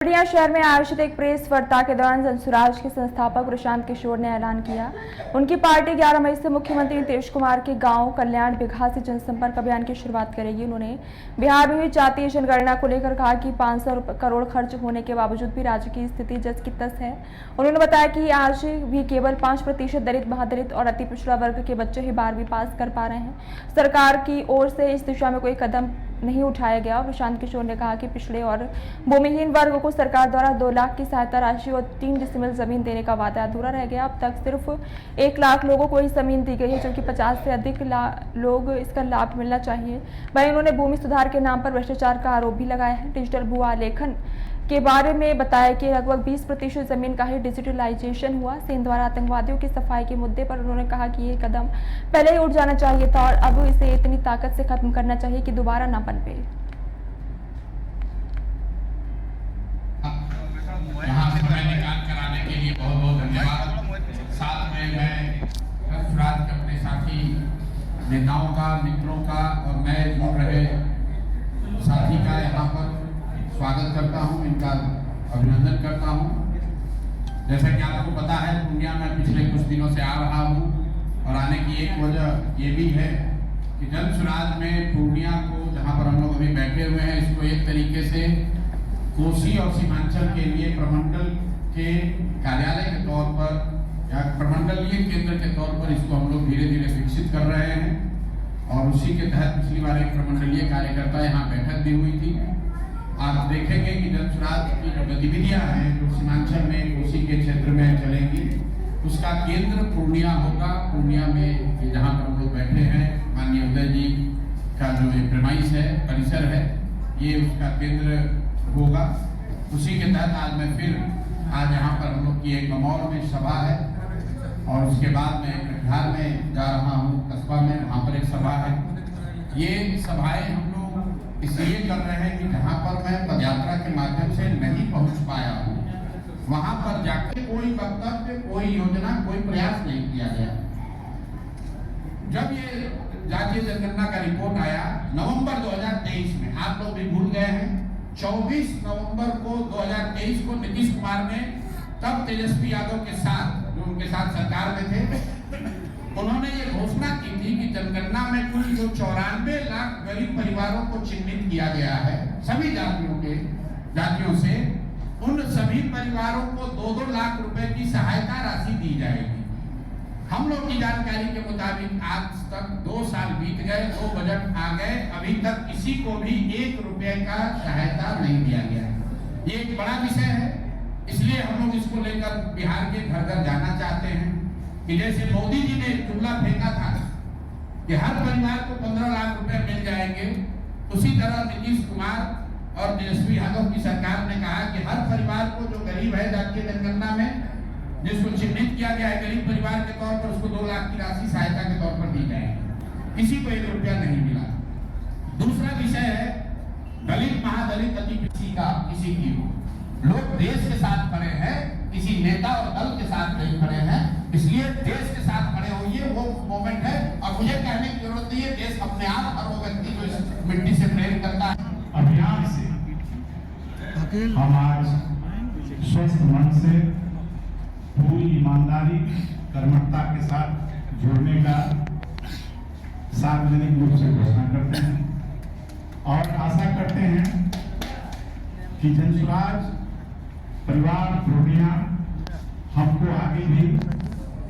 पूर्णिया शहर में आयोजित एक प्रेस वार्ता के दौरान जनसुराज के संस्थापक प्रशांत किशोर ने ऐलान किया उनकी पार्टी 11 मई से मुख्यमंत्री नीतीश कुमार के गांव कल्याण बिघा से जनसंपर्क अभियान की शुरुआत करेगी। उन्होंने बिहार में हुई जातीय जनगणना को लेकर कहा कि 500 करोड़ खर्च होने के बावजूद भी राज्य की स्थिति जस की तस है। उन्होंने बताया कि आज भी केवल 5% दलित, महादलित और अति पिछड़ा वर्ग के बच्चे ही 12वीं पास कर पा रहे हैं। सरकार की ओर से इस दिशा में कोई कदम नहीं उठाया गया। प्रशांत किशोर ने कहा कि पिछड़े और भूमिहीन वर्ग को सरकार द्वारा 2 लाख की सहायता राशि और 3 डिसमिल जमीन देने का वादा अधूरा रह गया। अब तक सिर्फ 1 लाख लोगों को ही जमीन दी गई है, जबकि 50 से अधिक लोग इसका लाभ मिलना चाहिए। वहीं उन्होंने भूमि सुधार के नाम पर भ्रष्टाचार का आरोप भी लगाया है। डिजिटल भू आलेखन के बारे में बताया कि लगभग 20% जमीन का ही डिजिटलाइजेशन हुआ। सेना द्वारा आतंकवादियों की सफाई के मुद्दे पर उन्होंने कहा कि ये कदम पहले ही उठ जाना चाहिए था और अब इसे इतनी ताकत से खत्म करना चाहिए कि दोबारा ना पनपे। यहाँ से समय निकाल कर आने के लिए बहुत बहुत धन्यवाद। साथ में मैं जनसुराज के अपने साथी नेताओं का, मित्रों का और नए जुड़ रहे साथी का यहाँ पर स्वागत करता हूँ, इनका अभिनंदन करता हूँ। जैसा कि आपको पता है, पूर्णिया में पिछले कुछ दिनों से आ रहा हूँ और आने की एक वजह ये भी है कि जनसुराज में पूर्णिया को, जहाँ पर हम लोग अभी बैठे हुए हैं, इसको एक तरीके से कोसी और सीमांचल के लिए प्रमंडल के कार्यालय के तौर पर या प्रमंडलीय केंद्र के तौर पर इसको हम लोग धीरे धीरे विकसित कर रहे हैं। और उसी के तहत पिछली बार एक प्रमंडलीय कार्यकर्ता यहाँ बैठक भी हुई थी। आप देखेंगे कि जनसुराज की जो गतिविधियां हैं जो सीमांचल में कोसी के क्षेत्र में चलेंगी, उसका केंद्र पूर्णिया होगा। पूर्णिया में जहाँ पर हम लोग बैठे हैं, माननीय उदय जी का जो ये प्रेमाइस है, परिसर है, ये उसका केंद्र होगा। उसी के तहत आज मैं फिर यहाँ पर हम लोग की एक गमौर में सभा है और उसके बाद मैं बिहार में जा रहा हूँ, कस्बा में, वहाँ पर एक सभा है। ये सभाएं हम लोग इसलिए कर रहे हैं कि जहाँ पर मैं पदयात्रा के माध्यम से नहीं पहुँच पाया हूँ, वहाँ पर जाकर कोई वक्तव्य, कोई योजना, कोई प्रयास नहीं किया गया। जब ये जातीय जनगणना का रिपोर्ट आया नवंबर 2023 में, आप लोग भी भूल गए हैं, 24 नवंबर को 2023 को नीतीश कुमार ने, तब तेजस्वी यादव के साथ, जो उनके साथ सरकार में थे, उन्होंने ये घोषणा की थी कि जनगणना में कुल जो 94 लाख गरीब परिवारों को चिन्हित किया गया है सभी जातियों से, उन सभी परिवारों को 2-2 लाख रुपए की सहायता राशि दी जाएगी। हम लोग की जानकारी के मुताबिक आज तक 2 साल बीत गए, 2 बजट आ गए, अभी तक किसी को भी 1 रुपए का सहायता नहीं दिया गया। ये एक बड़ा विषय है, इसलिए हम लोग इसको लेकर बिहार के घर घर जाना चाहते हैं कि जैसे मोदी जी ने जुमला फेंका था कि हर परिवार को 15 लाख रुपए मिल जाएंगे, उसी तरह नीतीश कुमार और तेजस्वी यादव की सरकार ने कहा कि हर परिवार को जो गरीब है जातीय जनगणना में, जिसको चिन्हित किया गया है गरीब परिवार के तौर पर, उसको 2 लाख की राशि सहायता के तौर पर दी जाएगी। किसी को 1 रुपया नहीं मिला। दूसरा विषय है दलित, महादलित, अति पिछड़ा किसी की हो। लोग देश के साथ खड़े हैं, किसी नेता और दल के साथ नहीं खड़े हैं, इसलिए देश के साथ खड़े होइए, वो मोमेंट है। और मुझे कहने की जरूरत नहीं है, देश अपने आप हर वो व्यक्ति जो इस मिट्टी से प्रेम करता है। अभियान से हम आज स्वस्थ मन से, पूरी ईमानदारी, कर्मठता के साथ जुड़ने का सार्वजनिक रूप से घोषणा करते हैं और आशा करते हैं कि जनसुराज परिवार पूर्णिया हमको आगे भी